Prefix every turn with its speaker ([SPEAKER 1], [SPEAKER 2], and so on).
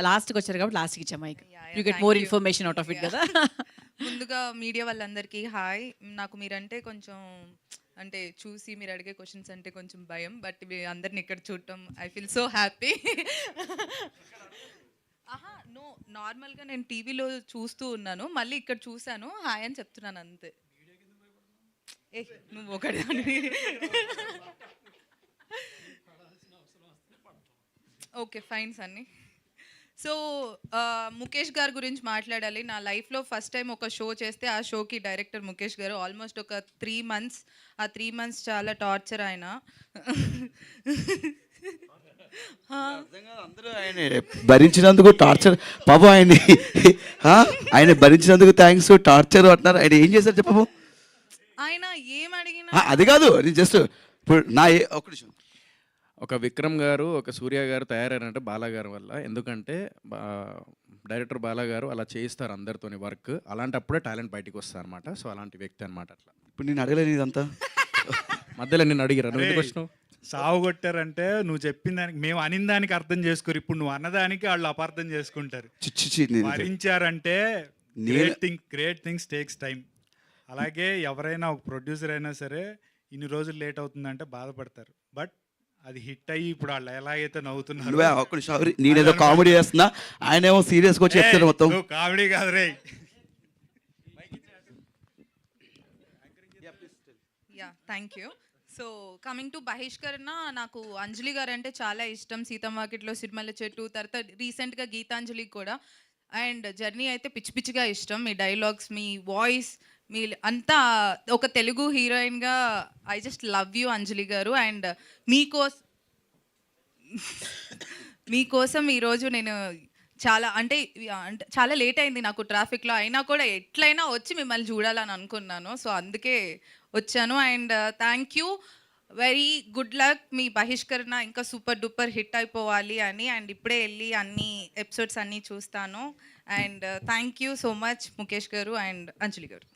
[SPEAKER 1] లాస్ట్కి వచ్చారు కాబట్టి లాస్ట్కి ఇచ్చా mic. You get
[SPEAKER 2] thank
[SPEAKER 1] more
[SPEAKER 2] you.
[SPEAKER 1] Information out of it కదా.
[SPEAKER 2] ముందుగా మీడియా వాళ్ళందరికీ హాయ్. నాకు మీరంటే కొంచెం అంటే చూసి మీరు అడిగే క్వశ్చన్స్ అంటే కొంచెం భయం. బట్ మీ అందరిని ఇక్కడ చూడటం ఐ ఫీల్ సో హ్యాపీ. ఆహా నో, నార్మల్గా నేను టీవీలో చూస్తూ ఉన్నాను, మళ్ళీ ఇక్కడ చూశాను, హాయ్ అని చెప్తున్నాను అంతే. ఏ నువ్వు ఒకటి okay fine Sunny. So Mukesh గారి గురించి మాట్లాడాలి. నా లైఫ్లో ఫస్ట్ టైం ఒక షో చేస్తే ఆ షోకి డైరెక్టర్ ముఖేష్ గారు ఆల్మోస్ట్ ఒక 3 months. ఆ 3 months చాలా టార్చర్ ఆయన.
[SPEAKER 3] అందరూ ఆయన భరించినందుకు టార్చర్ పాపం ఆయన్ని ఆయన భరించినందుకు థ్యాంక్స్ టార్చర్ అంటున్నారు. ఆయన ఏం చేశారు చెప్పు.
[SPEAKER 2] ఆయన ఏం అడిగినా
[SPEAKER 3] అది కాదు, అది జస్ట్ ఇప్పుడు నా ఒక నిమిషం.
[SPEAKER 4] ఒక విక్రమ్ గారు, ఒక సూర్య గారు తయారైనట్టు బాలా గారి వల్ల. ఎందుకంటే డైరెక్టర్ బాలా గారు అలా చేయిస్తారు అందరితోని వర్క్. అలాంటప్పుడే టాలెంట్ బయటికి వస్తారు అనమాట. సో అలాంటి వ్యక్తి అనమాట. అట్లా
[SPEAKER 3] ఇప్పుడు నేను అడగలేను ఇదంతా.
[SPEAKER 4] మధ్యలో నేను అడిగిరా నువ్వు ఎందుకు వచ్చినావు?
[SPEAKER 5] సావు కొట్టారంటే నువ్వు చెప్పిన దానికి, మేము అనిన దానికి అర్థం చేసుకోరు. ఇప్పుడు నువ్వు అన్నదానికి వాళ్ళు అపార్థం చేసుకుంటారు. భరించారంటే గ్రేట్ థింగ్స్ టేక్స్ టైం. అలాగే ఎవరైనా ఒక ప్రొడ్యూసర్ అయినా సరే ఇన్ని రోజులు లేట్ అవుతుందంటే బాధపడతారు. బట్ అది హిట్ అయ్యి ఇప్పుడు వాళ్ళు ఎలాగైతే నవ్వుతున్నారు.
[SPEAKER 3] నేనేదో కామెడీ చేస్తున్నా, ఆయన ఏమో సీరియస్గా వచ్చి చెప్తారు మొత్తం.
[SPEAKER 5] కామెడీ కాదు రే.
[SPEAKER 2] Yeah thank you. So coming to Bahishkarana, నాకు అంజలి గారు అంటే చాలా ఇష్టం. సీతమ్మ వాకిట్లో సిరిమల్లె చెట్టు, తర్వాత రీసెంట్గా గీతాంజలి కూడా. అండ్ జర్నీ అయితే పిచ్చి పిచ్చిగా ఇష్టం. మీ డైలాగ్స్, మీ వాయిస్, మీ అంతా ఒక తెలుగు హీరోయిన్గా ఐ జస్ట్ లవ్ యూ అంజలి గారు. అండ్ మీకోసం ఈరోజు నేను అంటే చాలా లేట్ అయింది నాకు ట్రాఫిక్లో, అయినా కూడా ఎట్లయినా వచ్చి మిమ్మల్ని చూడాలని అనుకున్నాను. సో అందుకే వచ్చాను. And thank you, very good luck. మీ బహిష్కరణ ఇంకా సూపర్ డూపర్ హిట్ అయిపోవాలి అని. అండ్ ఇప్పుడే వెళ్ళి అన్ని ఎపిసోడ్స్ అన్నీ చూస్తాను. And thank you so much Mukesh గారు అండ్ అంజలి గారు.